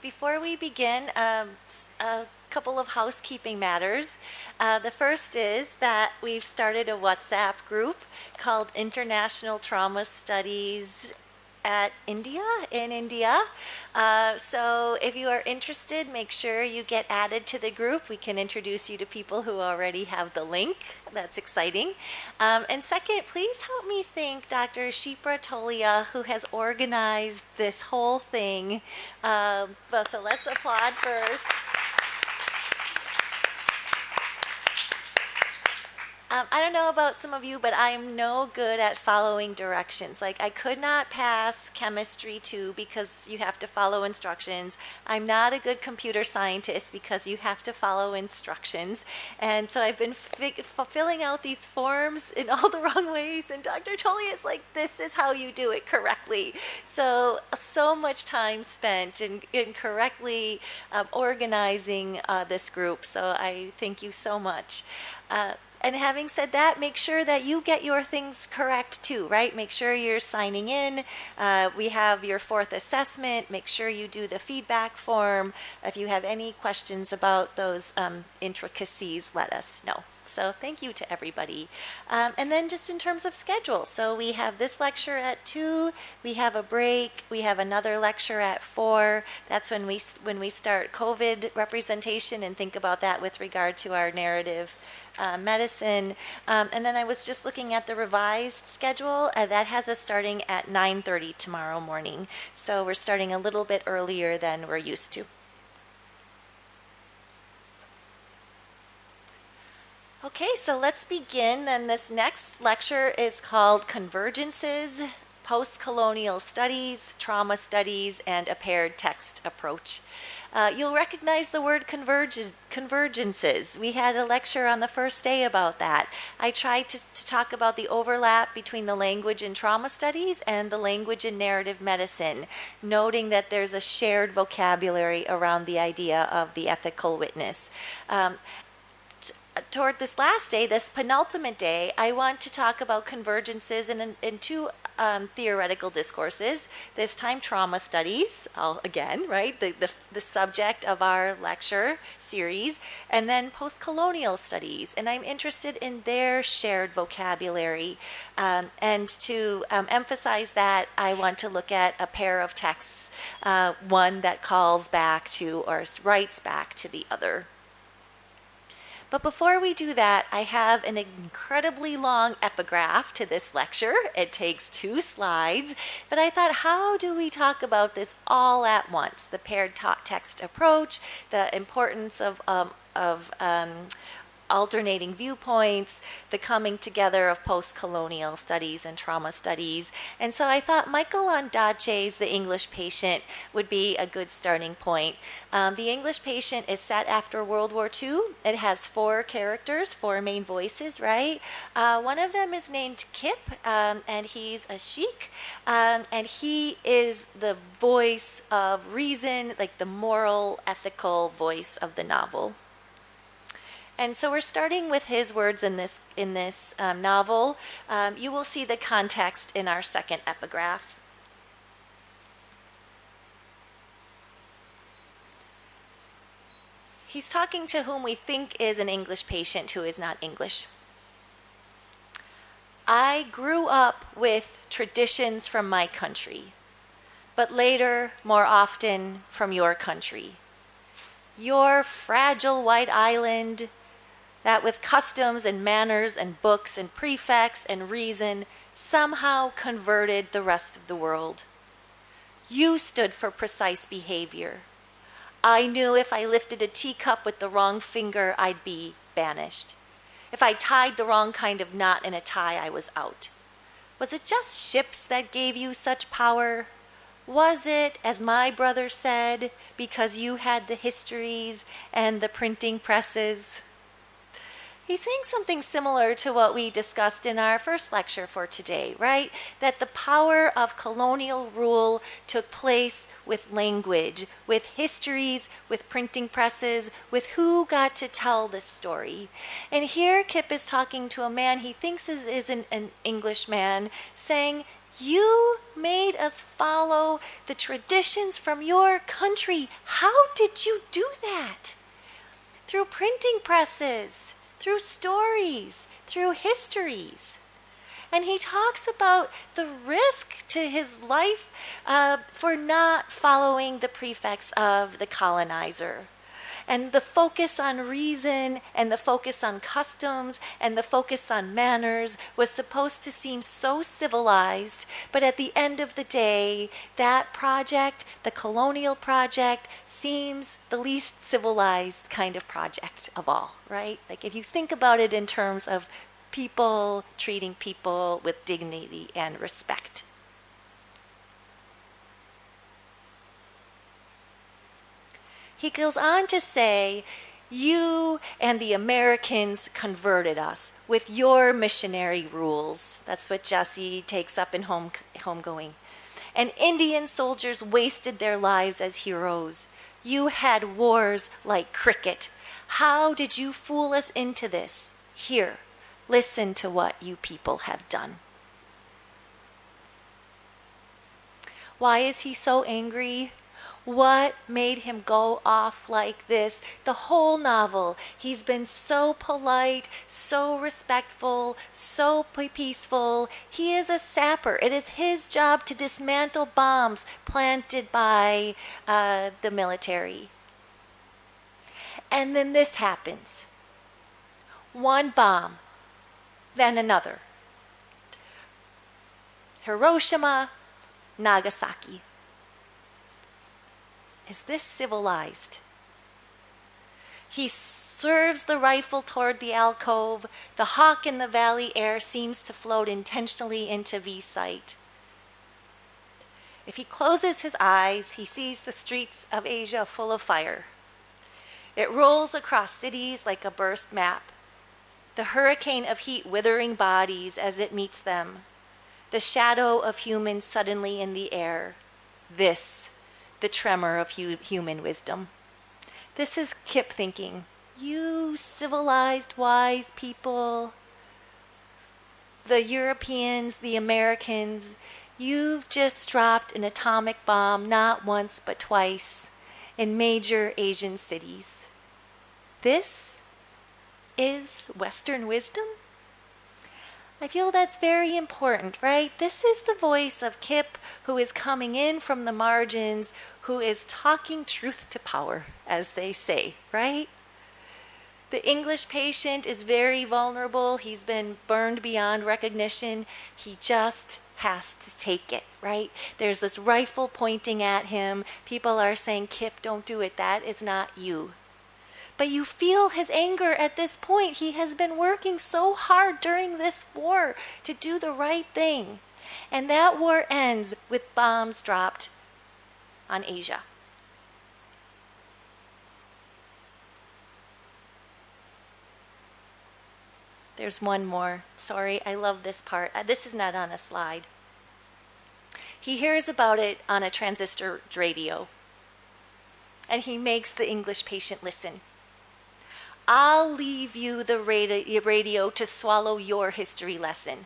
Before we begin, a couple of housekeeping matters. The first is that we've started a WhatsApp group called International Trauma Studies in India. So if you are interested, make sure you get added to the group. We can introduce you to people who already have the link. That's exciting. And second, please help me thank Dr. Shipra Tolia, who has organized this whole thing. So let's applaud first. I don't know about some of you, but I'm no good at following directions. Like, I could not pass chemistry 2 because you have to follow instructions. I'm not a good computer scientist because you have to follow instructions. And so I've been filling out these forms in all the wrong ways. And Dr. Tolia is like, this is how you do it correctly. So much time spent in correctly organizing this group. So I thank you so much. And having said that, make sure that you get your things correct too, right? Make sure you're signing in. We have your 4th assessment. Make sure you do the feedback form. If you have any questions about those intricacies, let us know. So thank you to everybody. And then just in terms of schedule, so we have this lecture at 2, we have a break, we have another lecture at 4. That's when we start COVID representation and think about that with regard to our narrative medicine. And then I was just looking at the revised schedule. That has us starting at 9:30 tomorrow morning. So we're starting a little bit earlier than we're used to. Okay, so let's begin. Then this next lecture is called Convergences, Postcolonial Studies, Trauma Studies, and a Paired Text Approach. You'll recognize the word convergences. We had a lecture on the first day about that. I tried to talk about the overlap between the language in trauma studies and the language in narrative medicine, noting that there's a shared vocabulary around the idea of the ethical witness. Toward this last day, this penultimate day, I want to talk about convergences in 2 theoretical discourses. This time, trauma studies, again, right, the subject of our lecture series, and then postcolonial studies. And I'm interested in their shared vocabulary. And to emphasize that, I want to look at a pair of texts, one that calls back to or writes back to the other. But before we do that, I have an incredibly long epigraph to this lecture. It takes 2 slides, but I thought, how do we talk about this all at once? The paired text approach, the importance of alternating viewpoints, the coming together of post-colonial studies and trauma studies. And so I thought Michael Ondaatje's The English Patient would be a good starting point. The English Patient is set after World War II. It has 4 characters, 4 main voices, right? One of them is named Kip, and he's a sheik, and he is the voice of reason, like the moral, ethical voice of the novel. And so we're starting with his words in this novel. You will see the context in our second epigraph. He's talking to whom we think is an English patient who is not English. I grew up with traditions from my country, but later, more often, from your country. Your fragile white island, that with customs and manners and books and prefects and reason somehow converted the rest of the world. You stood for precise behavior. I knew if I lifted a teacup with the wrong finger, I'd be banished. If I tied the wrong kind of knot in a tie, I was out. Was it just ships that gave you such power? Was it, as my brother said, because you had the histories and the printing presses? He's saying something similar to what we discussed in our first lecture for today, right? That the power of colonial rule took place with language, with histories, with printing presses, with who got to tell the story. And here Kip is talking to a man he thinks is an English man, saying, You made us follow the traditions from your country. How did you do that? Through printing presses, through stories, through histories. And he talks about the risk to his life for not following the prefects of the colonizer. And the focus on reason and the focus on customs and the focus on manners was supposed to seem so civilized, but at the end of the day, that project, the colonial project, seems the least civilized kind of project of all, right? Like if you think about it in terms of people treating people with dignity and respect. He goes on to say, you and the Americans converted us with your missionary rules. That's what Jesse takes up in Homegoing. And Indian soldiers wasted their lives as heroes. You had wars like cricket. How did you fool us into this? Here, listen to what you people have done. Why is he so angry? What made him go off like this? The whole novel, he's been so polite, so respectful, so peaceful. He is a sapper. It is his job to dismantle bombs planted by the military. And then this happens. One bomb, then another. Hiroshima, Nagasaki. Is this civilized? He swerves the rifle toward the alcove. The hawk in the valley air seems to float intentionally into V sight. If he closes his eyes, he sees the streets of Asia full of fire. It rolls across cities like a burst map. The hurricane of heat withering bodies as it meets them. The shadow of humans suddenly in the air. This, the tremor of human wisdom. This is Kip thinking, you civilized, wise people, the Europeans, the Americans, you've just dropped an atomic bomb not once but twice in major Asian cities. This is Western wisdom? I feel that's very important, right? This is the voice of Kip, who is coming in from the margins, who is talking truth to power, as they say, right? The English patient is very vulnerable. He's been burned beyond recognition. He just has to take it, right? There's this rifle pointing at him. People are saying, Kip, don't do it. That is not you. But you feel his anger at this point. He has been working so hard during this war to do the right thing. And that war ends with bombs dropped on Asia. There's one more. Sorry, I love this part. This is not on a slide. He hears about it on a transistor radio. And he makes the English patient listen. I'll leave you the radio to swallow your history lesson.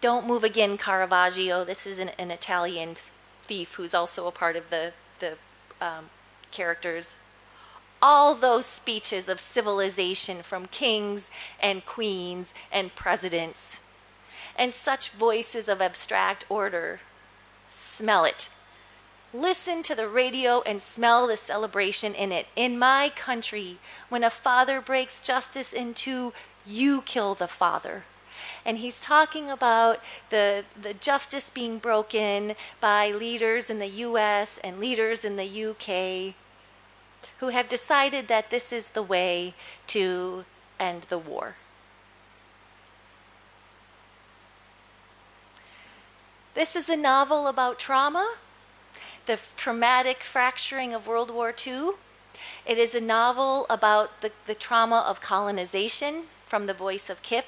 Don't move again, Caravaggio. This is an Italian thief who's also a part of the characters. All those speeches of civilization from kings and queens and presidents, and such voices of abstract order. Smell it. Listen to the radio and smell the celebration in it. In my country, when a father breaks justice in two, you kill the father. And he's talking about the justice being broken by leaders in the US and leaders in the UK who have decided that this is the way to end the war. This is a novel about trauma. The traumatic fracturing of World War II. It is a novel about the trauma of colonization from the voice of Kip.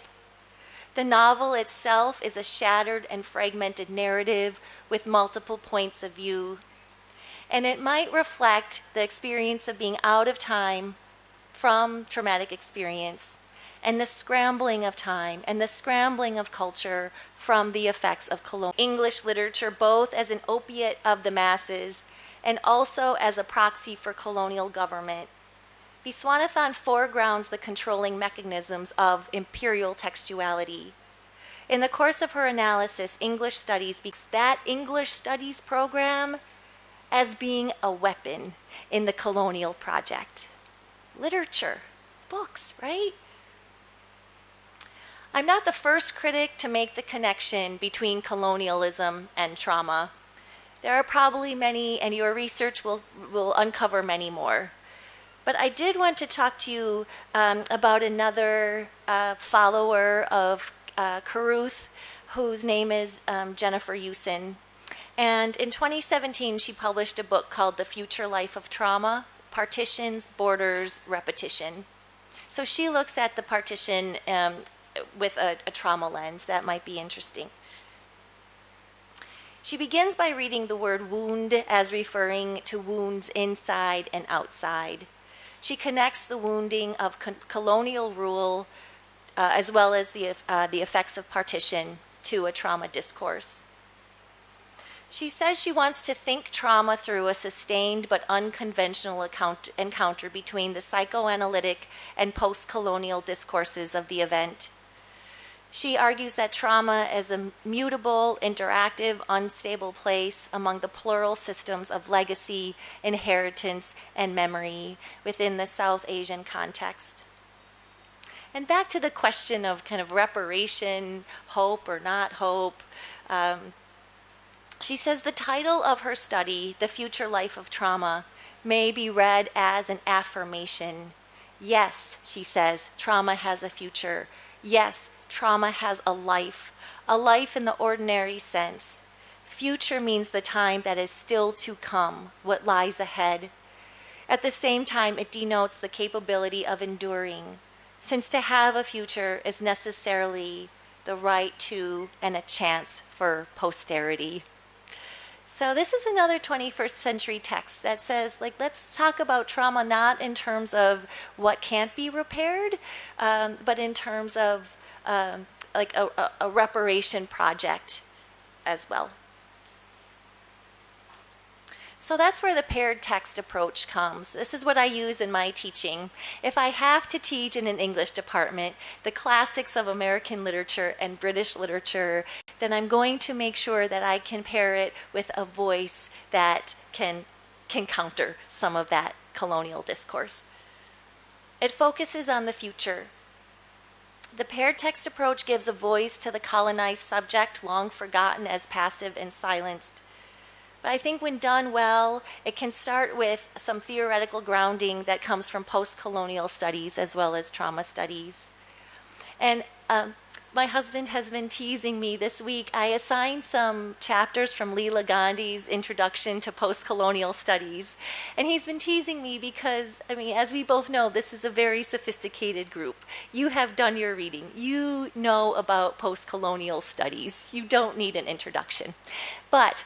The novel itself is a shattered and fragmented narrative with multiple points of view. And it might reflect the experience of being out of time from traumatic experience and the scrambling of time and the scrambling of culture from the effects of colonial English literature, both as an opiate of the masses and also as a proxy for colonial government. Viswanathan foregrounds the controlling mechanisms of imperial textuality. In the course of her analysis, English Studies speaks that English Studies program as being a weapon in the colonial project. Literature, books, right? I'm not the first critic to make the connection between colonialism and trauma. There are probably many, and your research will uncover many more. But I did want to talk to you about another follower of Carruth, whose name is Jennifer Usen. And in 2017, she published a book called The Future Life of Trauma, Partitions, Borders, Repetition. So she looks at the partition with a trauma lens. That might be interesting. She begins by reading the word wound as referring to wounds inside and outside. She connects the wounding of colonial rule as well as the effects of partition to a trauma discourse. She says she wants to think trauma through a sustained but unconventional encounter between the psychoanalytic and post-colonial discourses of the event. She argues that trauma is a mutable, interactive, unstable place among the plural systems of legacy, inheritance, and memory within the South Asian context. And back to the question of kind of reparation, hope or not hope, she says the title of her study, The Future Life of Trauma, may be read as an affirmation. Yes, she says, trauma has a future. Yes, trauma has a life in the ordinary sense. Future means the time that is still to come, what lies ahead. At the same time, it denotes the capability of enduring, since to have a future is necessarily the right to and a chance for posterity. So this is another 21st century text that says, let's talk about trauma not in terms of what can't be repaired, but in terms of a reparation project as well. So that's where the paired text approach comes. This is what I use in my teaching. If I have to teach in an English department the classics of American literature and British literature, then I'm going to make sure that I can pair it with a voice that can counter some of that colonial discourse. It focuses on the future. The paired text approach gives a voice to the colonized subject, long forgotten as passive and silenced. But I think when done well, it can start with some theoretical grounding that comes from post-colonial studies as well as trauma studies. And my husband has been teasing me this week. I assigned some chapters from Leela Gandhi's Introduction to Post-Colonial Studies. And he's been teasing me because, as we both know, this is a very sophisticated group. You have done your reading. You know about post-colonial studies. You don't need an introduction. But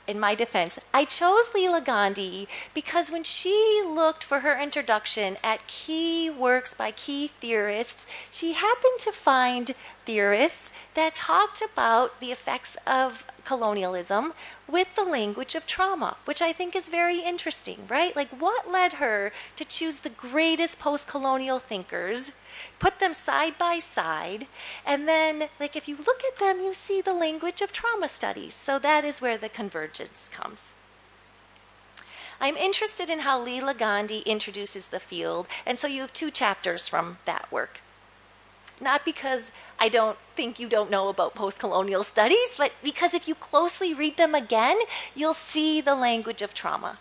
in my defense, I chose Leela Gandhi because when she looked for her introduction at key works by key theorists, she happened to find theorists that talked about the effects of colonialism with the language of trauma, which I think is very interesting, right? What led her to choose the greatest post-colonial thinkers, put them side by side, and then, if you look at them, you see the language of trauma studies. So that is where the convergence comes. I'm interested in how Leela Gandhi introduces the field, and so you have 2 chapters from that work. Not because I don't think you don't know about post-colonial studies, but because if you closely read them again, you'll see the language of trauma.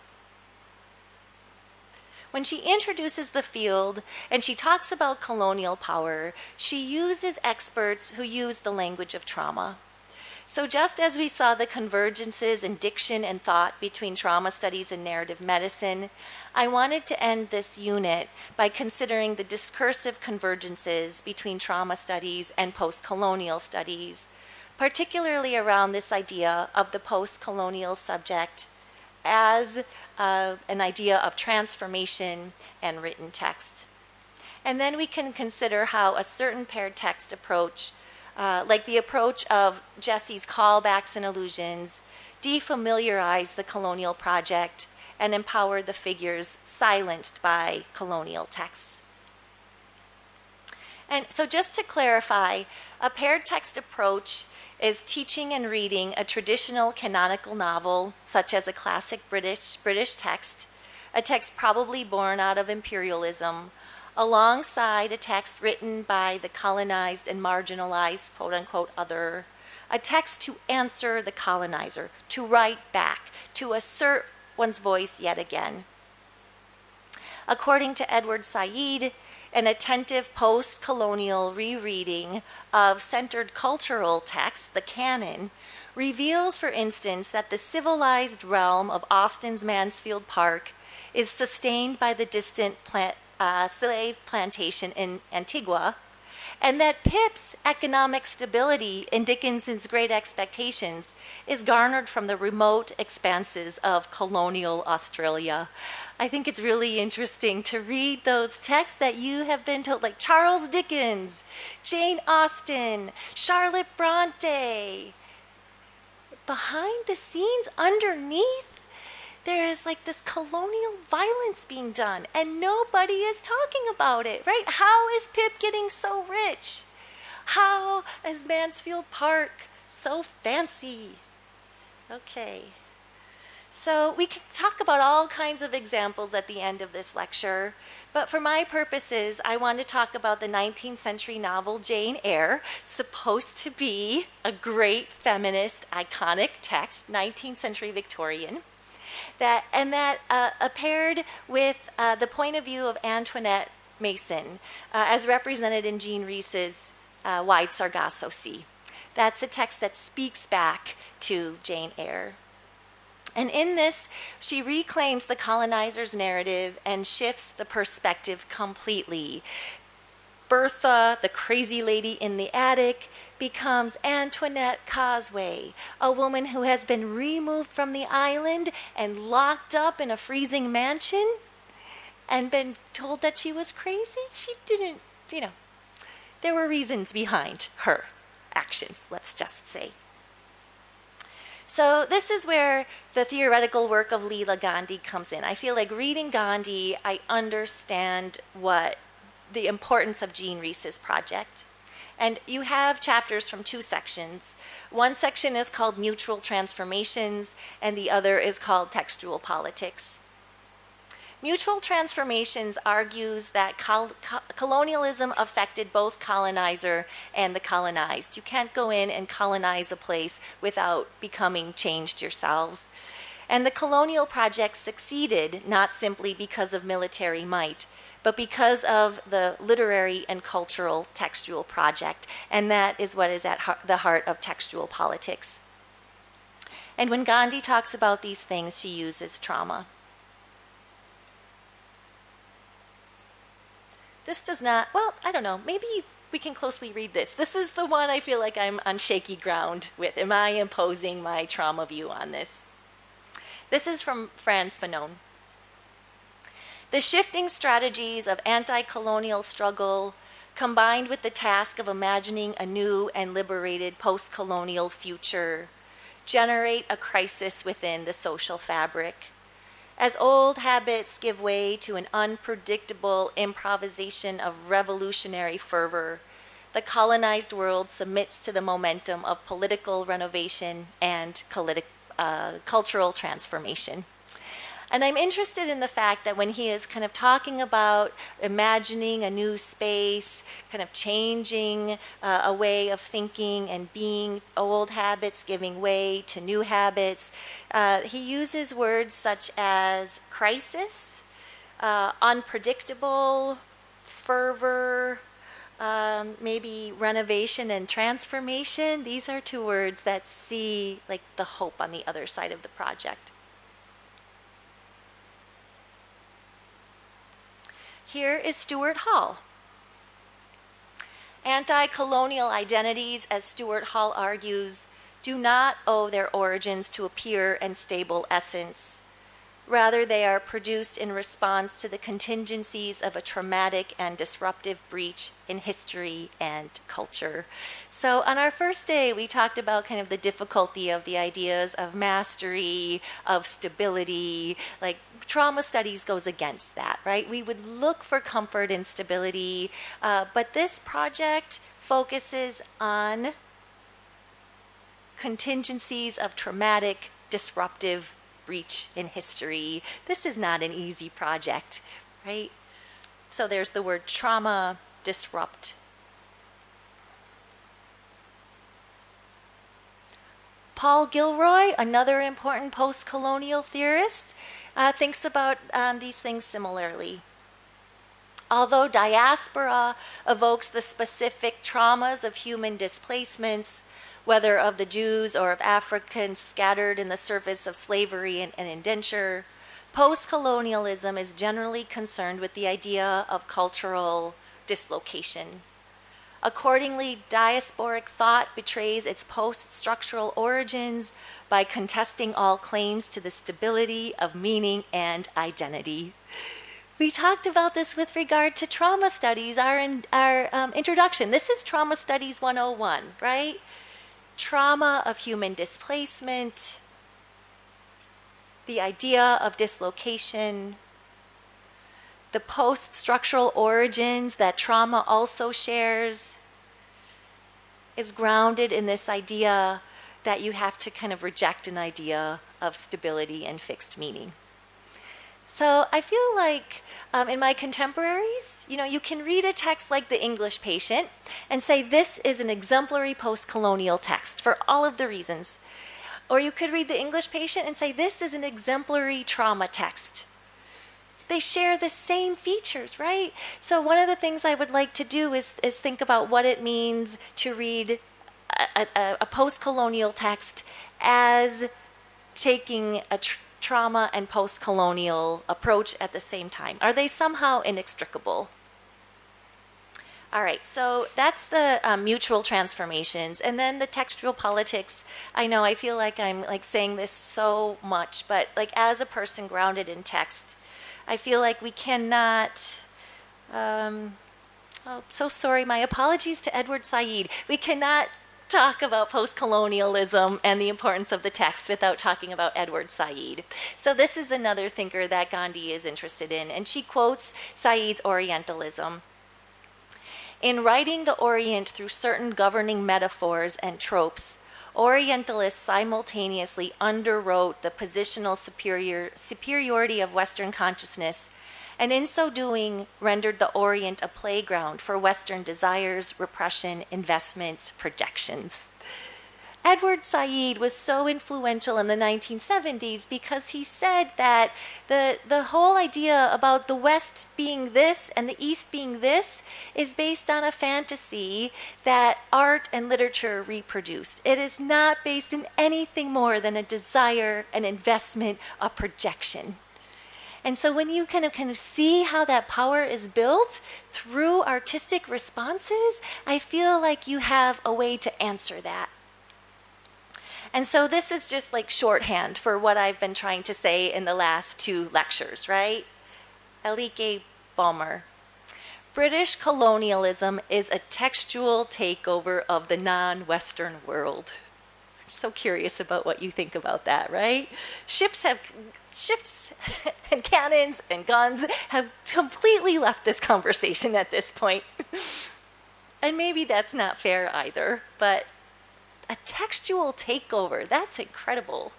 When she introduces the field and she talks about colonial power, she uses experts who use the language of trauma. So just as we saw the convergences in diction and thought between trauma studies and narrative medicine, I wanted to end this unit by considering the discursive convergences between trauma studies and post-colonial studies, particularly around this idea of the post-colonial subject as an idea of transformation and written text. And then we can consider how a certain paired text approach, like the approach of Jesse's callbacks and allusions, defamiliarized the colonial project and empowered the figures silenced by colonial texts. And so just to clarify, a paired text approach is teaching and reading a traditional canonical novel, such as a classic British text, a text probably born out of imperialism, alongside a text written by the colonized and marginalized, quote-unquote, other, a text to answer the colonizer, to write back, to assert one's voice yet again. According to Edward Said, an attentive post-colonial rereading of centered cultural texts, the canon, reveals, for instance, that the civilized realm of Austin's Mansfield Park is sustained by the distant slave plantation in Antigua, and that Pip's economic stability in Dickinson's Great Expectations is garnered from the remote expanses of colonial Australia. I think it's really interesting to read those texts that you have been told, like Charles Dickens, Jane Austen, Charlotte Bronte. Behind the scenes, underneath, there is like this colonial violence being done, and nobody is talking about it, right? How is Pip getting so rich? How is Mansfield Park so fancy? Okay. So we can talk about all kinds of examples at the end of this lecture, but for my purposes, I want to talk about the 19th century novel Jane Eyre, supposed to be a great feminist, iconic text, 19th century Victorian. That paired with the point of view of Antoinette Mason, as represented in Jean Rhys's Wide Sargasso Sea. That's a text that speaks back to Jane Eyre. And in this, she reclaims the colonizer's narrative and shifts the perspective completely. Bertha, the crazy lady in the attic, becomes Antoinette Causeway, a woman who has been removed from the island and locked up in a freezing mansion and been told that she was crazy. She didn't, there were reasons behind her actions, let's just say. So this is where the theoretical work of Leela Gandhi comes in. I feel like reading Gandhi, I understand the importance of Jean Rhys's project. And you have chapters from two sections. One section is called Mutual Transformations, and the other is called Textual Politics. Mutual Transformations argues that colonialism affected both colonizer and the colonized. You can't go in and colonize a place without becoming changed yourselves. And the colonial project succeeded not simply because of military might, but because of the literary and cultural textual project. And that is what is at the heart of textual politics. And when Gandhi talks about these things, she uses trauma. This does not, well, I don't know, maybe we can closely read this. This is the one I feel like I'm on shaky ground with. Am I imposing my trauma view on this? This is from Franz Fanon. The shifting strategies of anti-colonial struggle, combined with the task of imagining a new and liberated post-colonial future, generate a crisis within the social fabric. As old habits give way to an unpredictable improvisation of revolutionary fervor, the colonized world submits to the momentum of political renovation and cultural transformation. And I'm interested in the fact that when he is kind of talking about imagining a new space, kind of changing a way of thinking and being, old habits giving way to new habits, he uses words such as crisis, unpredictable, fervor, maybe renovation and transformation. These are two words that see like the hope on the other side of the project. Here is Stuart Hall. Anti-colonial identities, as Stuart Hall argues, do not owe their origins to a pure and stable essence. Rather, they are produced in response to the contingencies of a traumatic and disruptive breach in history and culture. So on our first day, we talked about kind of the difficulty of the ideas of mastery, of stability. Like trauma studies goes against that, right? We would look for comfort and stability, but this project focuses on contingencies of traumatic, disruptive breach in history. This is not an easy project, right? So there's the word trauma, disrupt. Paul Gilroy, another important post-colonial theorist, thinks about these things similarly. Although diaspora evokes the specific traumas of human displacements, whether of the Jews or of Africans scattered in the service of slavery and indenture, post-colonialism is generally concerned with the idea of cultural dislocation. Accordingly, diasporic thought betrays its post-structural origins by contesting all claims to the stability of meaning and identity. We talked about this with regard to trauma studies, our introduction. This is Trauma Studies 101, right? Trauma of human displacement, the idea of dislocation, the post-structural origins that trauma also shares is grounded in this idea that you have to kind of reject an idea of stability and fixed meaning. So I feel like in my contemporaries, you can read a text like The English Patient and say this is an exemplary post-colonial text for all of the reasons. Or you could read The English Patient and say this is an exemplary trauma text. They share the same features, right? So one of the things I would like to do is think about what it means to read a post-colonial text as taking a trauma and post-colonial approach at the same time. Are they somehow inextricable? All right, so that's the mutual transformations. And then the textual politics. I feel like I'm saying this so much, but as a person grounded in text, I feel like we cannot, so sorry, my apologies to Edward Said. We cannot talk about post-colonialism and the importance of the text without talking about Edward Said. So this is another thinker that Gandhi is interested in, and she quotes Said's Orientalism. In writing the Orient through certain governing metaphors and tropes, Orientalists simultaneously underwrote the positional superiority of Western consciousness, and in so doing rendered the Orient a playground for Western desires, repression, investments, projections. Edward Said was so influential in the 1970s because he said that the whole idea about the West being this and the East being this is based on a fantasy that art and literature reproduced. It is not based in anything more than a desire, an investment, a projection. And so when you kind of see how that power is built through artistic responses, I feel like you have a way to answer that. And so this is just shorthand for what I've been trying to say in the last 2 lectures, right? Elike Balmer. British colonialism is a textual takeover of the non-Western world. I'm so curious about what you think about that, right? Ships and cannons and guns have completely left this conversation at this point. And maybe that's not fair either, but a textual takeover, that's incredible.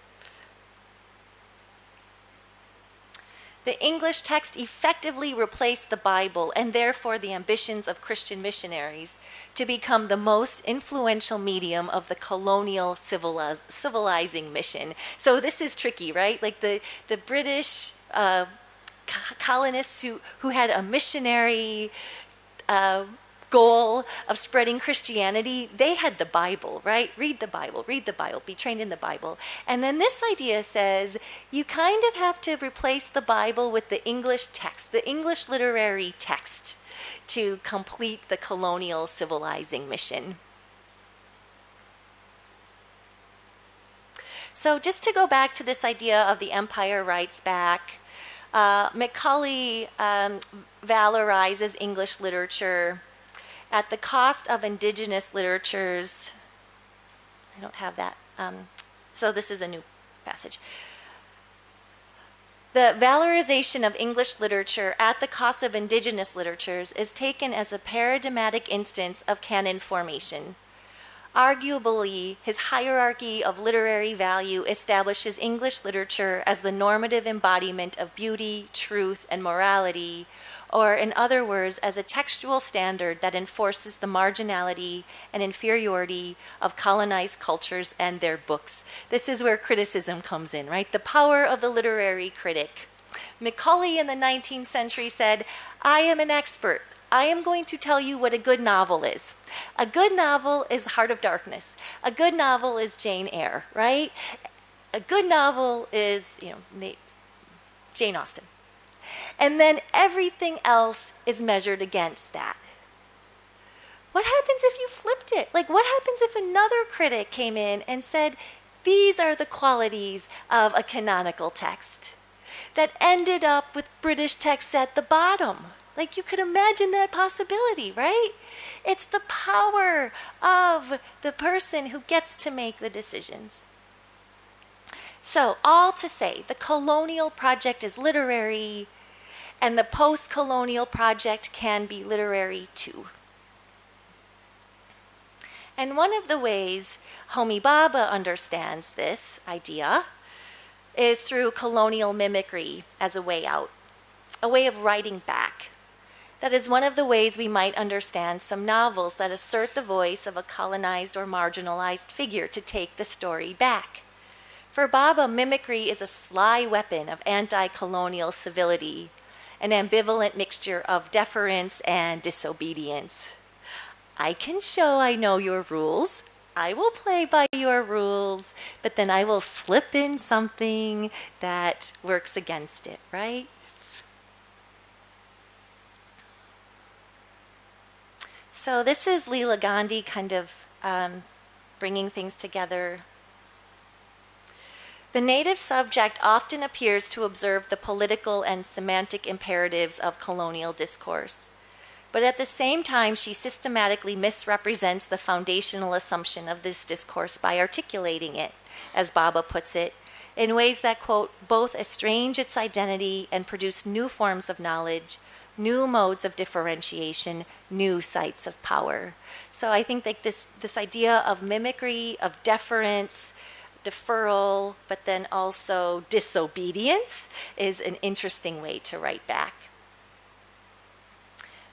The English text effectively replaced the Bible and therefore the ambitions of Christian missionaries to become the most influential medium of the colonial civilizing mission. So this is tricky, right? The British colonists who had a missionary goal of spreading Christianity, they had the Bible, right? Read the Bible, be trained in the Bible. And then this idea says you kind of have to replace the Bible with the English text, the English literary text, to complete the colonial civilizing mission. So just to go back to this idea of the empire writes back, Macaulay valorizes English literature at the cost of indigenous literatures. I don't have that. So this is a new passage. The valorization of English literature at the cost of indigenous literatures is taken as a paradigmatic instance of canon formation. Arguably, his hierarchy of literary value establishes English literature as the normative embodiment of beauty, truth, and morality, or in other words, as a textual standard that enforces the marginality and inferiority of colonized cultures and their books. This is where criticism comes in, right? The power of the literary critic. Macaulay in the 19th century said, "I am an expert. I am going to tell you what a good novel is. A good novel is Heart of Darkness. A good novel is Jane Eyre, right? A good novel is, Jane Austen. And then everything else is measured against that." What happens if you flipped it? Like, what happens if another critic came in and said, these are the qualities of a canonical text, that ended up with British texts at the bottom? Like, you could imagine that possibility, right? It's the power of the person who gets to make the decisions. So, all to say, the colonial project is literary, and the post-colonial project can be literary too. And one of the ways Homi Bhabha understands this idea is through colonial mimicry as a way out, a way of writing back. That is one of the ways we might understand some novels that assert the voice of a colonized or marginalized figure to take the story back. For Bhabha, mimicry is a sly weapon of anti-colonial civility, an ambivalent mixture of deference and disobedience. I can show I know your rules. I will play by your rules, but then I will slip in something that works against it, right? So this is Leela Gandhi kind of bringing things together. The native subject often appears to observe the political and semantic imperatives of colonial discourse. But at the same time, she systematically misrepresents the foundational assumption of this discourse by articulating it, as Bhabha puts it, in ways that, quote, both estrange its identity and produce new forms of knowledge, new modes of differentiation, new sites of power. So I think that this idea of mimicry, of deference, deferral, but then also disobedience is an interesting way to write back.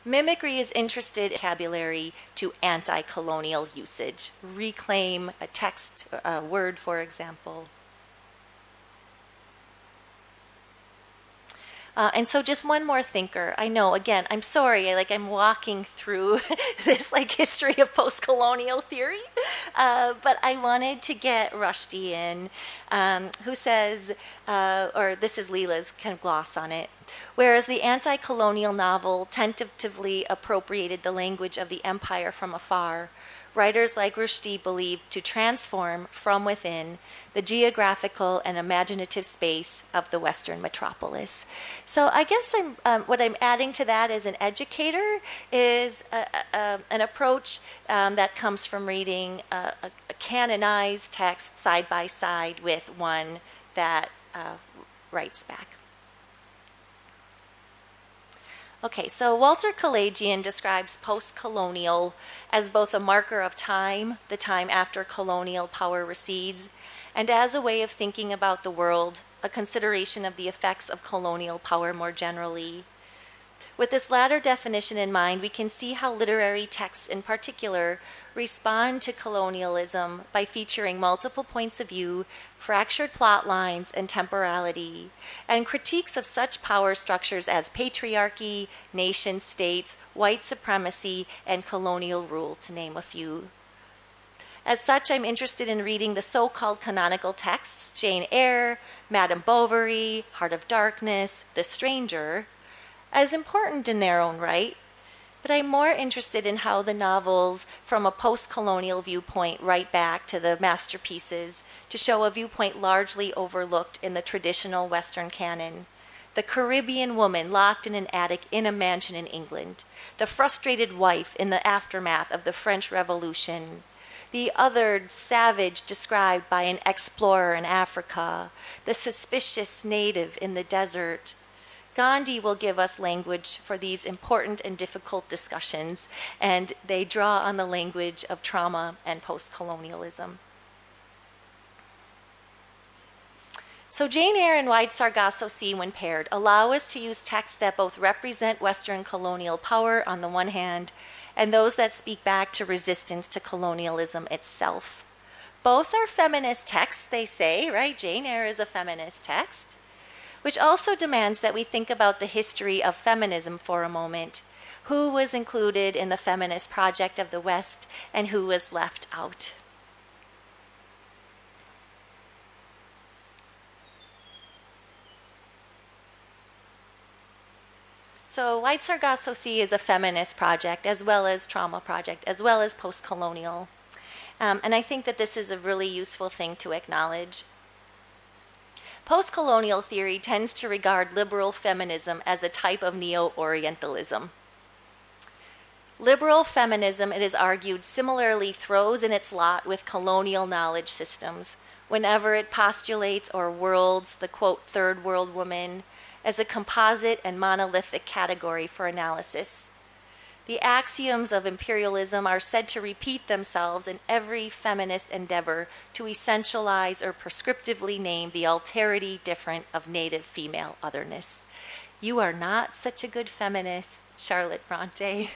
Mimicry is interested in vocabulary to anti-colonial usage. Reclaim a text, a word, for example. And so just one more thinker. I know, again, I'm sorry, I'm walking through this history of post-colonial theory, but I wanted to get Rushdie in, who says, or this is Leela's kind of gloss on it, whereas the anti-colonial novel tentatively appropriated the language of the empire from afar, writers like Rushdie believed to transform from within the geographical and imaginative space of the Western metropolis. So I guess what I'm adding to that as an educator is an approach that comes from reading a canonized text side by side with one that writes back. Okay, so Walter Kalajian describes post-colonial as both a marker of time, the time after colonial power recedes, and as a way of thinking about the world, a consideration of the effects of colonial power more generally. With this latter definition in mind, we can see how literary texts in particular respond to colonialism by featuring multiple points of view, fractured plot lines, and temporality, and critiques of such power structures as patriarchy, nation states, white supremacy, and colonial rule, to name a few. As such, I'm interested in reading the so-called canonical texts, Jane Eyre, Madame Bovary, Heart of Darkness, The Stranger, as important in their own right, But I'm more interested in how the novels, from a post-colonial viewpoint, write back to the masterpieces to show a viewpoint largely overlooked in the traditional Western canon. The Caribbean woman locked in an attic in a mansion in England. The frustrated wife in the aftermath of the French Revolution. The othered savage described by an explorer in Africa. The suspicious native in the desert. Gandhi will give us language for these important and difficult discussions, and they draw on the language of trauma and post-colonialism. So Jane Eyre and Wide Sargasso Sea, when paired, allow us to use texts that both represent Western colonial power on the one hand, and those that speak back to resistance to colonialism itself. Both are feminist texts, they say, right? Jane Eyre is a feminist text, which also demands that we think about the history of feminism for a moment. Who was included in the feminist project of the West and who was left out? So Wide Sargasso Sea is a feminist project, as well as trauma project, as well as post-colonial. And I think that this is a really useful thing to acknowledge. Post-colonial theory tends to regard liberal feminism as a type of neo-Orientalism. Liberal feminism, it is argued, similarly throws in its lot with colonial knowledge systems whenever it postulates or worlds the, quote, third world woman as a composite and monolithic category for analysis. The axioms of imperialism are said to repeat themselves in every feminist endeavor to essentialize or prescriptively name the alterity different of native female otherness. You are not such a good feminist, Charlotte Bronte,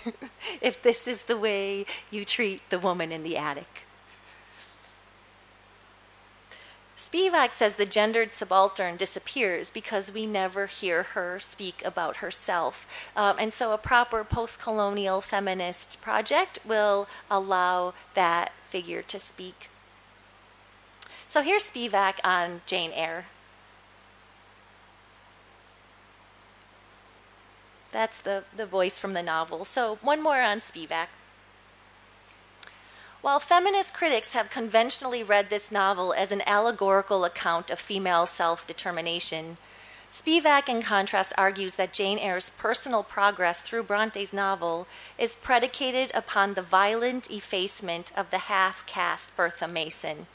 if this is the way you treat the woman in the attic. Spivak says the gendered subaltern disappears because we never hear her speak about herself. And so a proper post-colonial feminist project will allow that figure to speak. So here's Spivak on Jane Eyre. That's the voice from the novel. So one more on Spivak. While feminist critics have conventionally read this novel as an allegorical account of female self-determination, Spivak, in contrast, argues that Jane Eyre's personal progress through Bronte's novel is predicated upon the violent effacement of the half-caste Bertha Mason.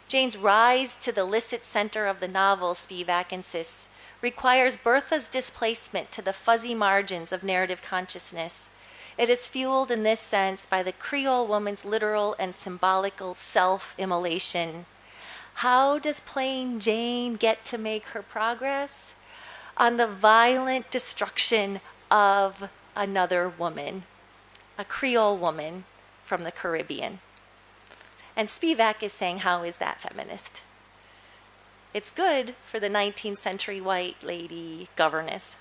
Jane's rise to the licit center of the novel, Spivak insists, requires Bertha's displacement to the fuzzy margins of narrative consciousness. It is fueled in this sense by the Creole woman's literal and symbolical self-immolation. How does plain Jane get to make her progress? On the violent destruction of another woman, a Creole woman from the Caribbean. And Spivak is saying, how is that feminist? It's good for the 19th century white lady governess.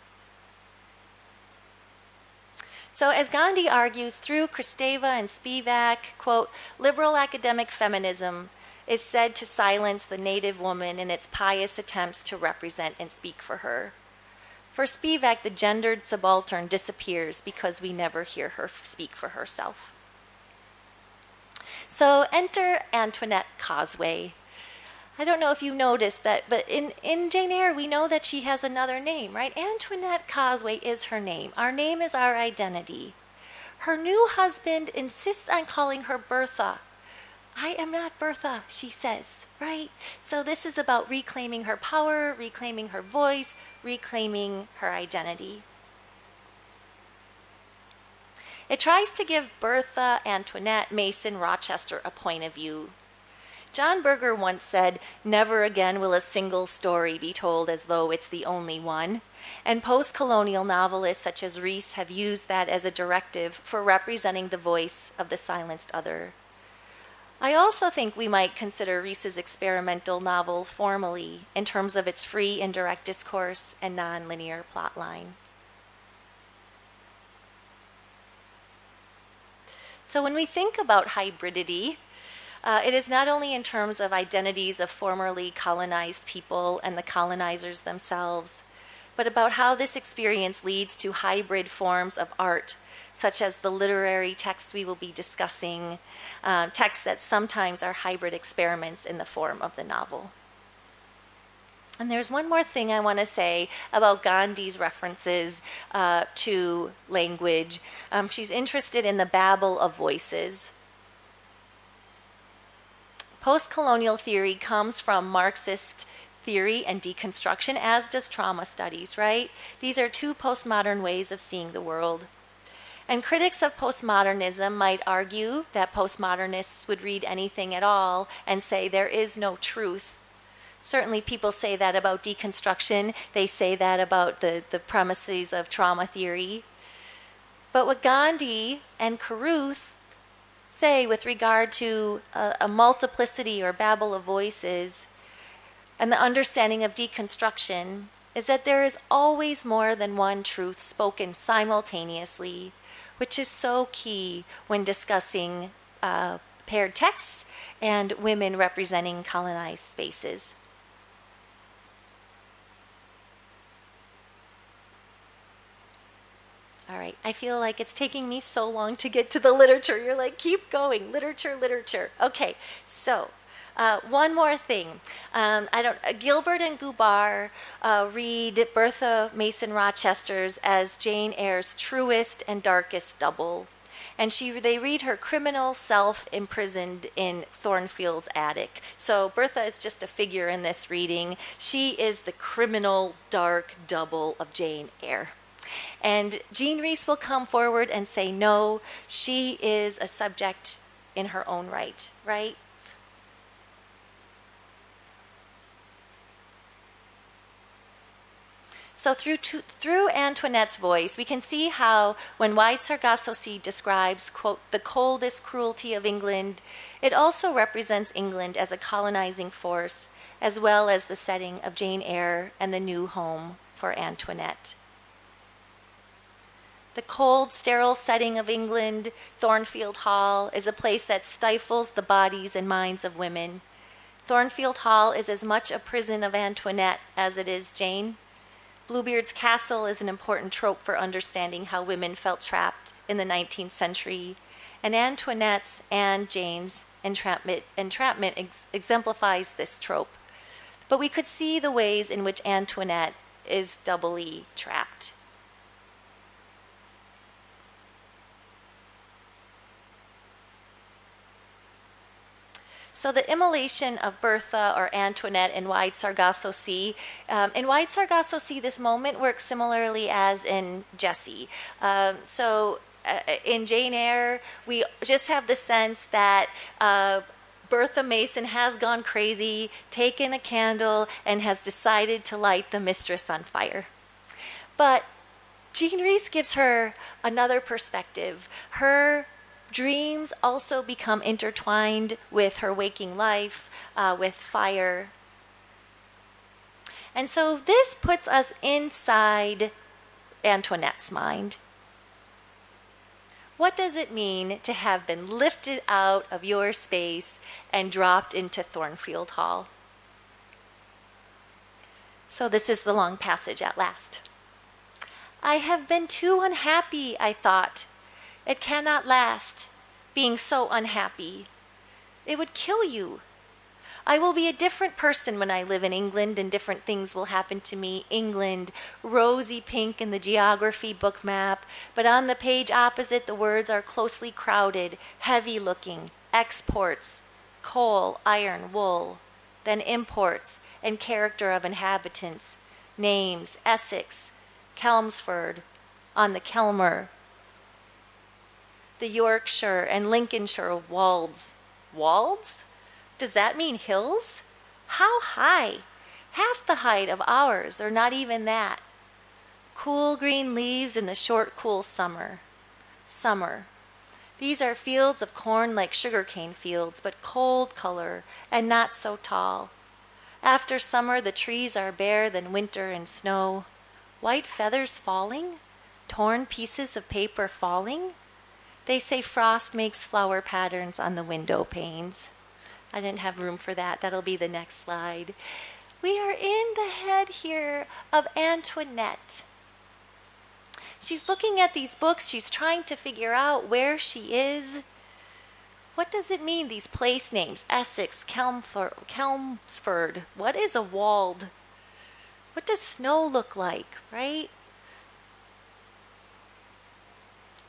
So as Gandhi argues through Kristeva and Spivak, quote, liberal academic feminism is said to silence the native woman in its pious attempts to represent and speak for her. For Spivak, the gendered subaltern disappears because we never hear her speak for herself. So enter Antoinette Causeway. I don't know if you noticed that, but in Jane Eyre, we know that she has another name, right? Antoinette Causeway is her name. Our name is our identity. Her new husband insists on calling her Bertha. I am not Bertha, she says, right? So this is about reclaiming her power, reclaiming her voice, reclaiming her identity. It tries to give Bertha, Antoinette, Mason, Rochester a point of view. John Berger once said, never again will a single story be told as though it's the only one. And post-colonial novelists such as Rees have used that as a directive for representing the voice of the silenced other. I also think we might consider Rees's experimental novel formally in terms of its free indirect discourse and non-linear plotline. So when we think about hybridity, it is not only in terms of identities of formerly colonized people and the colonizers themselves, but about how this experience leads to hybrid forms of art, such as the literary text we will be discussing, texts that sometimes are hybrid experiments in the form of the novel. And there's one more thing I want to say about Gandhi's references to language. She's interested in the babble of voices. Postcolonial theory comes from Marxist theory and deconstruction, as does trauma studies, right? These are two postmodern ways of seeing the world. And critics of postmodernism might argue that postmodernists would read anything at all and say there is no truth. Certainly people say that about deconstruction. They say that about the premises of trauma theory. But what Gandhi and Carruth say with regard to a multiplicity or babble of voices and the understanding of deconstruction is that there is always more than one truth spoken simultaneously, which is so key when discussing paired texts and women representing colonized spaces. All right, I feel like it's taking me so long to get to the literature. You're like, keep going, literature, literature. Okay, so one more thing. Gilbert and Gubar read Bertha Mason Rochester's as Jane Eyre's truest and darkest double. And they read her criminal self imprisoned in Thornfield's attic. So Bertha is just a figure in this reading. She is the criminal dark double of Jane Eyre. And Jean Rhys will come forward and say, no, she is a subject in her own right, right? So through Antoinette's voice, we can see how when Wide Sargasso Sea describes, quote, the coldest cruelty of England, it also represents England as a colonizing force, as well as the setting of Jane Eyre and the new home for Antoinette. The cold, sterile setting of England, Thornfield Hall, is a place that stifles the bodies and minds of women. Thornfield Hall is as much a prison of Antoinette as it is Jane. Bluebeard's Castle is an important trope for understanding how women felt trapped in the 19th century, and Antoinette's and Jane's entrapment exemplifies this trope. But we could see the ways in which Antoinette is doubly trapped. So the immolation of Bertha or Antoinette in Wide Sargasso Sea. In Wide Sargasso Sea, this moment works similarly as in Jessie. In Jane Eyre, we just have the sense that Bertha Mason has gone crazy, taken a candle, and has decided to light the mistress on fire. But Jean Rhys gives her another perspective. Her dreams also become intertwined with her waking life, with fire. And so this puts us inside Antoinette's mind. What does it mean to have been lifted out of your space and dropped into Thornfield Hall? So this is the long passage at last. I have been too unhappy, I thought. It cannot last, being so unhappy. It would kill you. I will be a different person when I live in England, and different things will happen to me. England, rosy pink in the geography book map, but on the page opposite the words are closely crowded, heavy looking, exports, coal, iron, wool, then imports, and character of inhabitants, names, Essex, Chelmsford, on the Kelmer, the Yorkshire and Lincolnshire wolds. Wolds? Does that mean hills? How high? Half the height of ours, or not even that. Cool green leaves in the short, cool summer. Summer. These are fields of corn like sugarcane fields, but cold color and not so tall. After summer, the trees are bare than winter and snow. White feathers falling? Torn pieces of paper falling? They say frost makes flower patterns on the window panes. I didn't have room for that. That'll be the next slide. We are in the head here of Antoinette. She's looking at these books. She's trying to figure out where she is. What does it mean, these place names? Essex, Chelmsford. What is a walled? What does snow look like, right?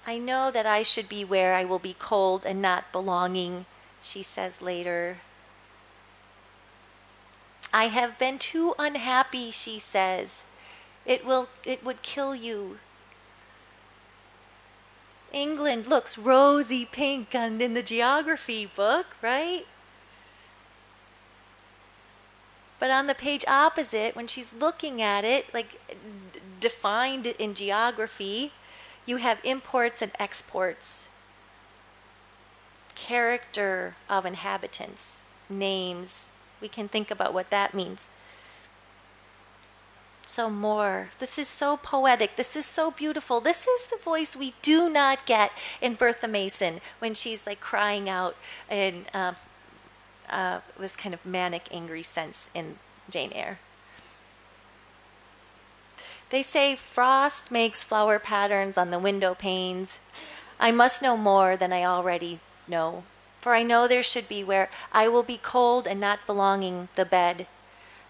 I know that I should be where I will be cold and not belonging, she says later. I have been too unhappy, she says. It would kill you. England looks rosy pink in the geography book, right? But on the page opposite, when she's looking at it, like defined in geography, you have imports and exports, character of inhabitants, names. We can think about what that means. So more. This is so poetic. This is so beautiful. This is the voice we do not get in Bertha Mason when she's like crying out in this kind of manic, angry sense in Jane Eyre. They say frost makes flower patterns on the window panes. I must know more than I already know, for I know there should be where I will be cold and not belonging the bed.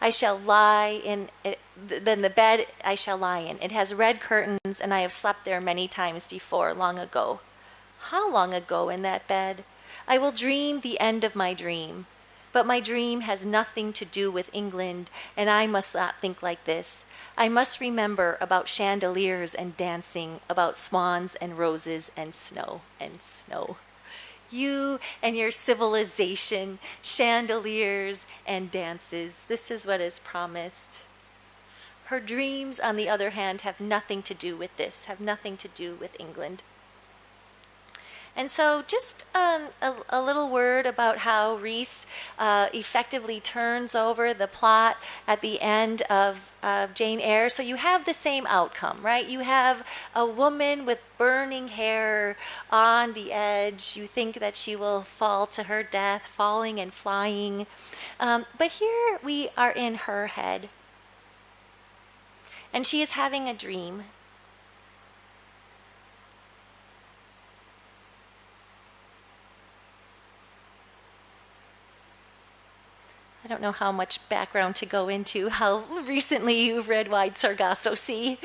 I shall lie in it, then the bed I shall lie in. It has red curtains, and I have slept there many times before, long ago. How long ago in that bed? I will dream the end of my dream. But my dream has nothing to do with England, and I must not think like this. I must remember about chandeliers and dancing, about swans and roses and snow and snow. You and your civilization, chandeliers and dances. This is what is promised. Her dreams, on the other hand, have nothing to do with this, have nothing to do with England. And so just a little word about how Rhys effectively turns over the plot at the end of Jane Eyre. So you have the same outcome, right? You have a woman with burning hair on the edge. You think that she will fall to her death, falling and flying. But here we are in her head. And she is having a dream. I don't know how much background to go into, how recently you've read Wide Sargasso Sea.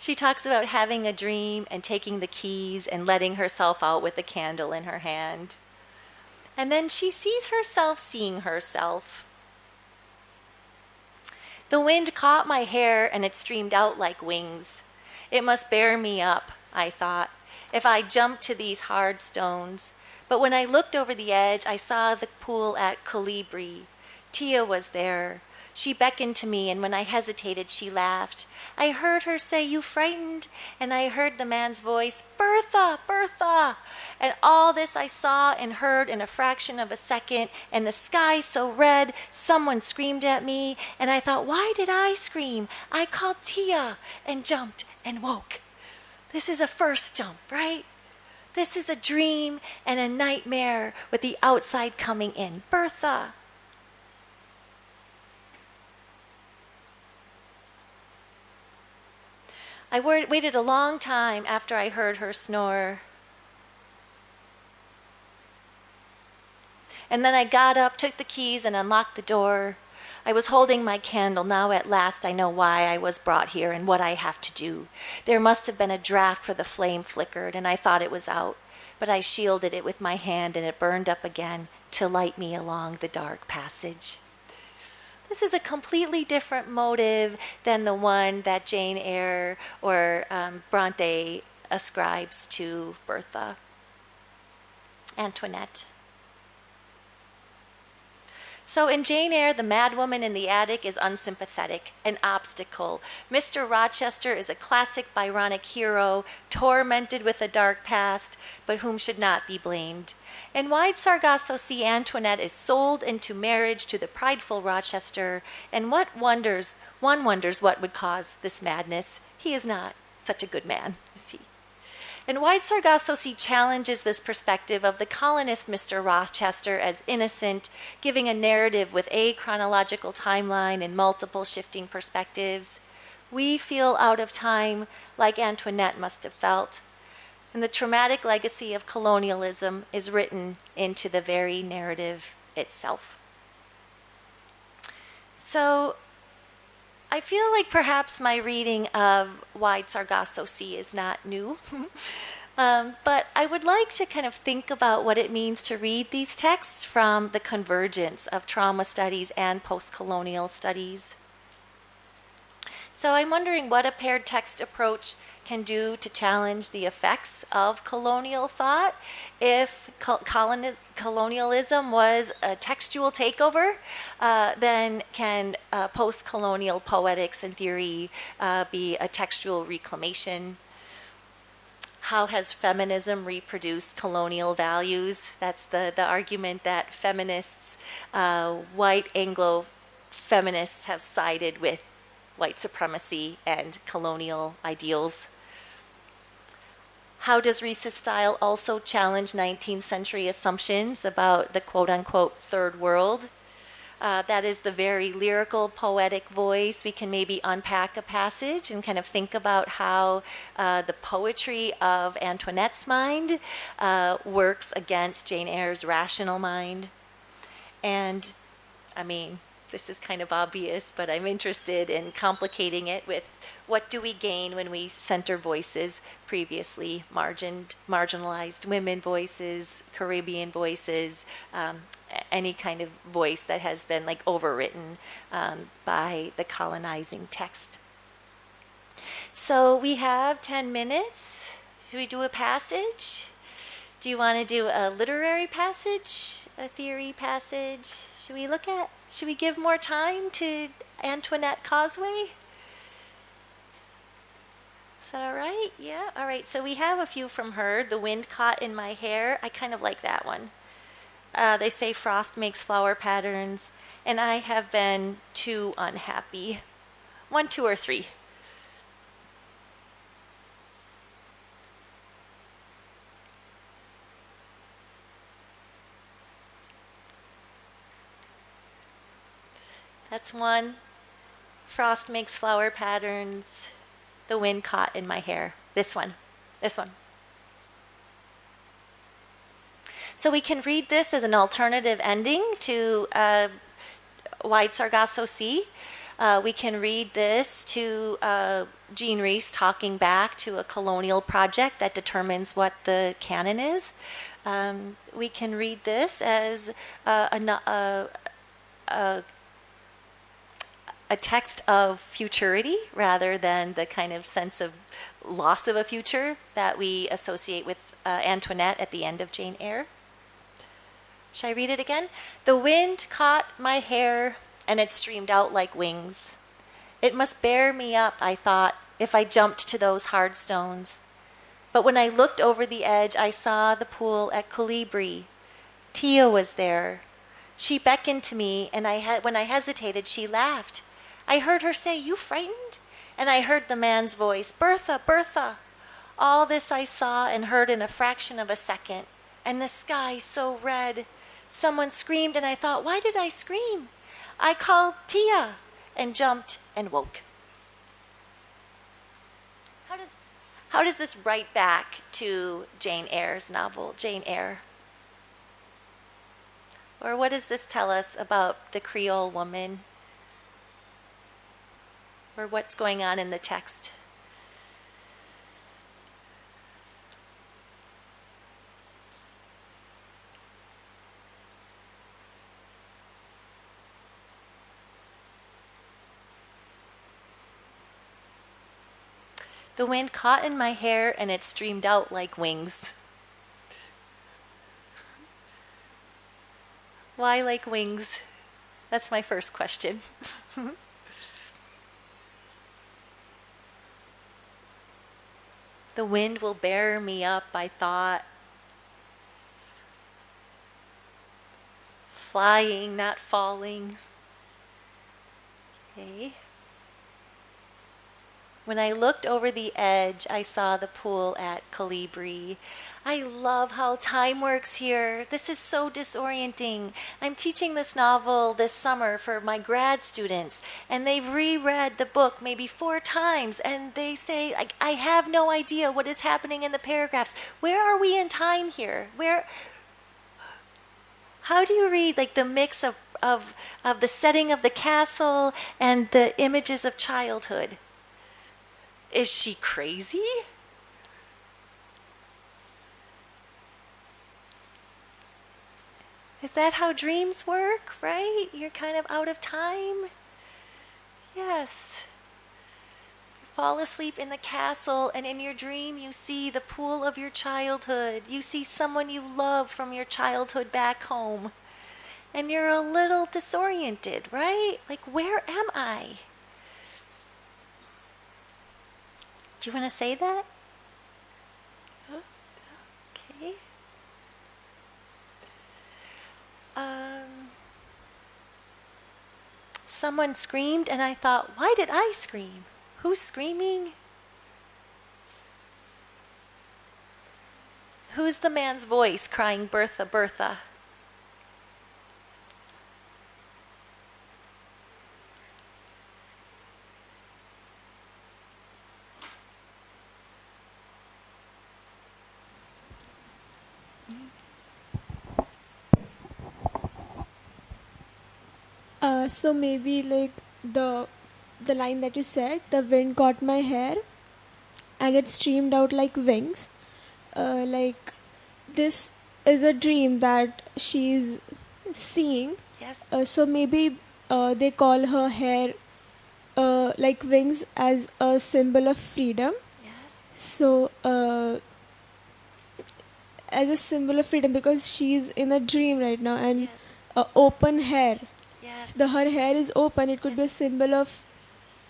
She talks about having a dream and taking the keys and letting herself out with a candle in her hand. And then she sees herself seeing herself. The wind caught my hair and it streamed out like wings. It must bear me up, I thought, if I jumped to these hard stones. But when I looked over the edge, I saw the pool at Colibri. Tia was there. She beckoned to me, and when I hesitated, she laughed. I heard her say, "You frightened?" And I heard the man's voice, "Bertha, Bertha!" And all this I saw and heard in a fraction of a second, and the sky so red, someone screamed at me, and I thought, why did I scream? I called Tia and jumped and woke. This is a first jump, right? This is a dream and a nightmare with the outside coming in. Bertha. I waited a long time after I heard her snore. And then I got up, took the keys, and unlocked the door. I was holding my candle. Now at last I know why I was brought here and what I have to do. There must have been a draft for the flame flickered, and I thought it was out. But I shielded it with my hand, and it burned up again to light me along the dark passage. This is a completely different motive than the one that Jane Eyre or Bronte ascribes to Bertha. Antoinette. So in Jane Eyre, the madwoman in the attic is unsympathetic, an obstacle. Mr. Rochester is a classic Byronic hero, tormented with a dark past, but whom should not be blamed. In Wide Sargasso Sea, Antoinette is sold into marriage to the prideful Rochester, and one wonders what would cause this madness. He is not such a good man, is he? And White Sargasso Sea challenges this perspective of the colonist Mr. Rochester as innocent, giving a narrative with a chronological timeline and multiple shifting perspectives. We feel out of time like Antoinette must have felt. And the traumatic legacy of colonialism is written into the very narrative itself. So I feel like perhaps my reading of Wide Sargasso Sea is not new, but I would like to kind of think about what it means to read these texts from the convergence of trauma studies and post-colonial studies. So I'm wondering what a paired text approach can do to challenge the effects of colonial thought. If colonialism was a textual takeover, then can post-colonial poetics and theory be a textual reclamation? How has feminism reproduced colonial values? That's the argument that feminists, white Anglo feminists, have sided with white supremacy and colonial ideals. How does Reese's style also challenge 19th century assumptions about the quote-unquote third world? That is the very lyrical, poetic voice. We can maybe unpack a passage and kind of think about how the poetry of Antoinette's mind works against Jane Eyre's rational mind. And, I mean, this is kind of obvious, but I'm interested in complicating it with what do we gain when we center voices previously marginalized women voices, Caribbean voices, any kind of voice that has been like overwritten by the colonizing text. So we have 10 minutes. Should we do a passage? Do you want to do a literary passage, a theory passage? Should we give more time to Antoinette Causeway? Is that all right? Yeah? All right, so we have a few from her. The Wind Caught in My Hair. I kind of like that one. They say frost makes flower patterns, and I have been too unhappy. 1, 2, or 3. That's 1. Frost makes flower patterns. The wind caught in my hair. This one. So we can read this as an alternative ending to Wide Sargasso Sea. We can read this to Jean Rhys talking back to a colonial project that determines what the canon is. We can read this as a text of futurity rather than the kind of sense of loss of a future that we associate with Antoinette at the end of Jane Eyre. Shall I read it again? The wind caught my hair and it streamed out like wings. It must bear me up, I thought, if I jumped to those hard stones. But when I looked over the edge, I saw the pool at Colibri. Tia was there. She beckoned to me, and when I hesitated, she laughed. I heard her say, "You frightened?" And I heard the man's voice, "Bertha, Bertha." All this I saw and heard in a fraction of a second, and the sky so red. Someone screamed, and I thought, why did I scream? I called Tia and jumped and woke. How does this write back to Jane Eyre's novel, Jane Eyre? Or what does this tell us about the Creole woman? Or what's going on in the text? The wind caught in my hair and it streamed out like wings. Why like wings? That's my first question. The wind will bear me up, I thought. Flying, not falling. Okay. When I looked over the edge, I saw the pool at Colibri. I love how time works here. This is so disorienting. I'm teaching this novel this summer for my grad students, and they've reread the book maybe 4 times, and they say, like, I have no idea what is happening in the paragraphs. Where are we in time here? How do you read like the mix of the setting of the castle and the images of childhood? Is she crazy? Is that how dreams work, right? You're kind of out of time? Yes. You fall asleep in the castle, and in your dream you see the pool of your childhood. You see someone you love from your childhood back home. And you're a little disoriented, right? Like, where am I? Do you want to say that? Okay. Someone screamed, and I thought, why did I scream? Who's screaming? Who's the man's voice crying, Bertha, Bertha? So maybe like the line that you said, the wind caught my hair and it streamed out like wings. Like this is a dream that she's seeing. Yes. So maybe they call her hair like wings as a symbol of freedom. Yes. So as a symbol of freedom, because she's in a dream right now, and Yes. open hair. Yes. Her hair is open. It could be a symbol of,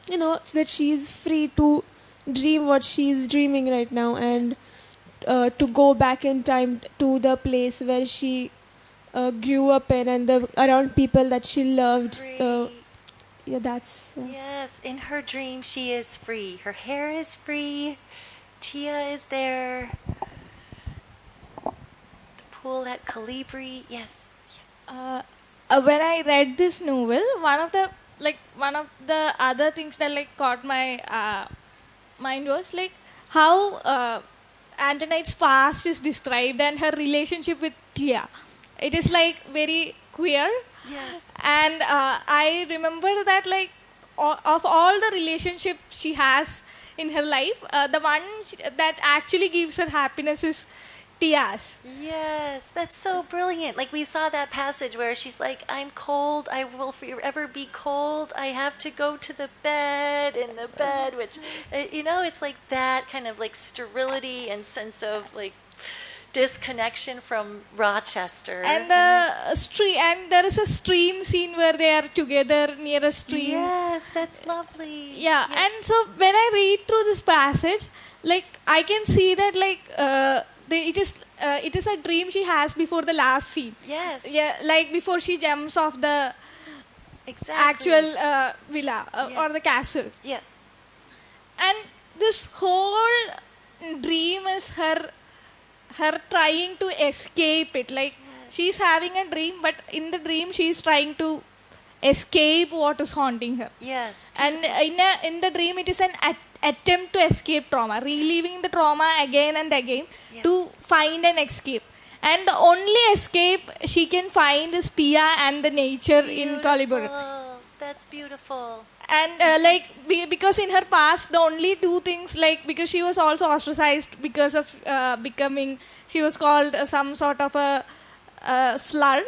that she's free to dream what she's dreaming right now, and to go back in time to the place where she grew up in, and around people that she loved. Yeah, that's. Yes, in her dream she is free. Her hair is free. Tia is there. The pool at Colibri. Yes. When I read this novel, one of the other things that like caught my mind was like how Antonite's past is described and her relationship with Tia. It is like very queer. Yes. And I remember that like of all the relationships she has in her life, the one that actually gives her happiness is Tia's. Yes, that's so brilliant. Like we saw that passage where she's like, I'm cold, I will forever be cold, I have to go to the bed, in the bed, which, it's like that kind of like sterility and sense of like disconnection from Rochester. And and there is a stream scene where they are together near a stream. Yes, that's lovely. Yeah, and so when I read through this passage, like I can see that like it is a dream she has before the last scene. Yes. Yeah, like before she jumps off the actual villa or the castle. Yes. And this whole dream is her trying to escape it. Like she's having a dream, but in the dream she's trying to escape what is haunting her. Yes. And in the dream it is an attempt to escape trauma, reliving the trauma again and again to find an escape. And the only escape she can find is Tia and the nature in Colibri. That's beautiful. And because in her past, the only two things, like because she was also ostracized because of becoming, she was called some sort of a slur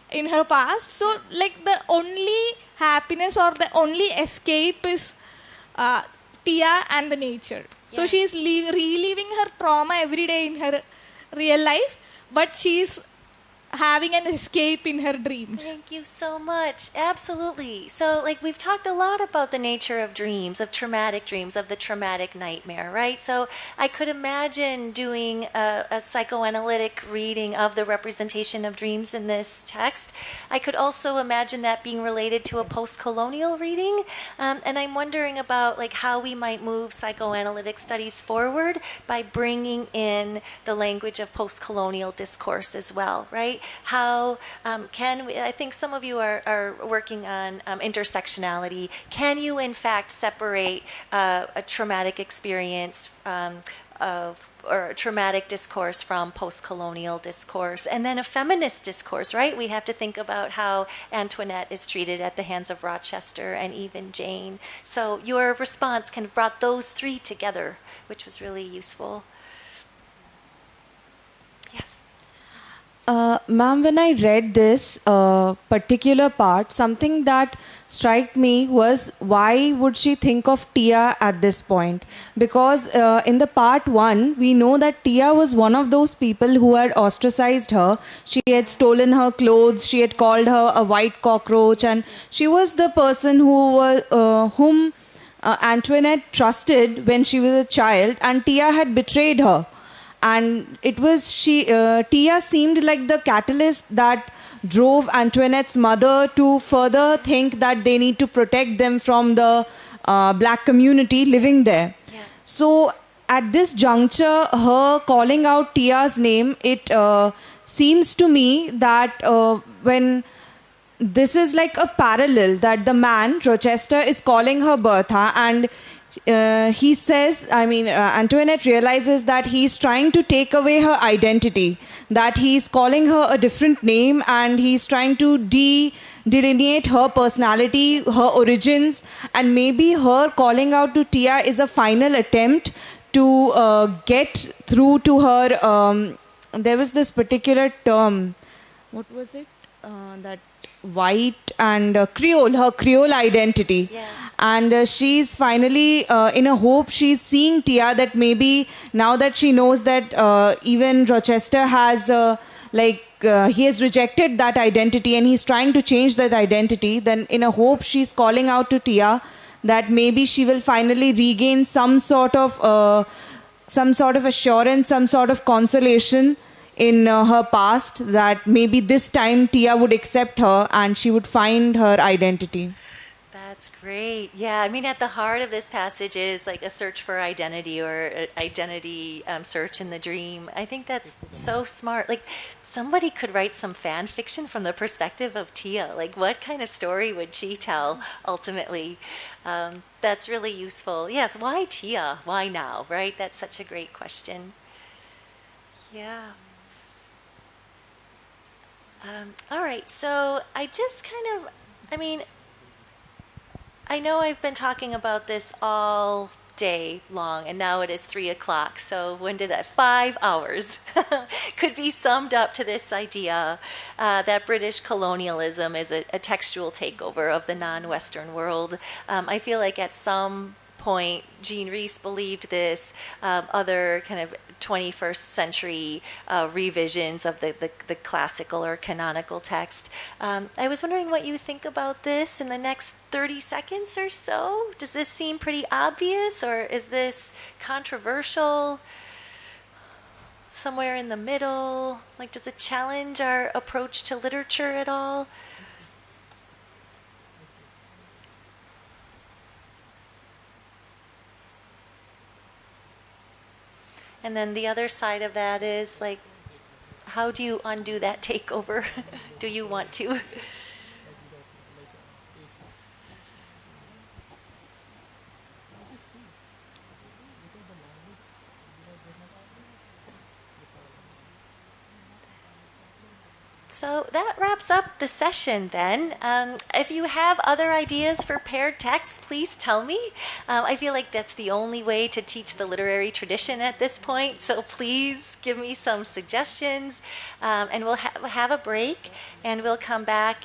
in her past. So like the only happiness or the only escape is Tia and the nature. So she is reliving her trauma every day in her real life, but she's having an escape in her dreams. Thank you so much. Absolutely. So, like, we've talked a lot about the nature of dreams, of the traumatic nightmare, right? So, I could imagine doing a psychoanalytic reading of the representation of dreams in this text. I could also imagine that being related to a postcolonial reading. And I'm wondering about, like, how we might move psychoanalytic studies forward by bringing in the language of postcolonial discourse as well, right? How can we, I think some of you are working on intersectionality. Can you, in fact, separate a traumatic experience or traumatic discourse from post-colonial discourse, and then a feminist discourse, right? We have to think about how Antoinette is treated at the hands of Rochester and even Jane. So your response kind of brought those three together, which was really useful. Yes. Ma'am, when I read this particular part, something that struck me was why would she think of Tia at this point? Because in the part 1, we know that Tia was one of those people who had ostracized her. She had stolen her clothes, she had called her a white cockroach, and she was the person whom Antoinette trusted when she was a child, and Tia had betrayed her. And it was Tia seemed like the catalyst that drove Antoinette's mother to further think that they need to protect them from the black community living there. Yeah. So at this juncture, her calling out Tia's name, it seems to me that when this is like a parallel that the man, Rochester, is calling her Bertha, and he says, Antoinette realizes that he's trying to take away her identity, that he's calling her a different name, and he's trying to delineate her personality, her origins, and maybe her calling out to Tia is a final attempt to get through to her. There was this particular term, what was it? That white and Creole, her Creole identity. Yeah. And she's finally, in a hope, she's seeing Tia that maybe now that she knows that even Rochester has, he has rejected that identity and he's trying to change that identity, then in a hope she's calling out to Tia that maybe she will finally regain some sort of assurance, some sort of consolation in her past, that maybe this time Tia would accept her and she would find her identity. That's great. Yeah, I mean, at the heart of this passage is like a search for identity, or an identity search in the dream. I think that's so smart. Like, somebody could write some fan fiction from the perspective of Tia. Like, what kind of story would she tell ultimately? That's really useful. Yes, why Tia? Why now, right? That's such a great question. Yeah. All right, so I know I've been talking about this all day long, and now it is 3 o'clock, so when did that? 5 hours could be summed up to this idea that British colonialism is a textual takeover of the non-Western world. I feel like at some point, Jean Rhys believed this. Other kind of 21st century revisions of the classical or canonical text. I was wondering what you think about this in the next 30 seconds or so. Does this seem pretty obvious, or is this controversial? Somewhere in the middle? Like, does it challenge our approach to literature at all? And then the other side of that is, like, how do you undo that takeover? Do you want to? So that wraps up the session then. If you have other ideas for paired texts, please tell me. I feel like that's the only way to teach the literary tradition at this point, so please give me some suggestions. And we'll have a break, and we'll come back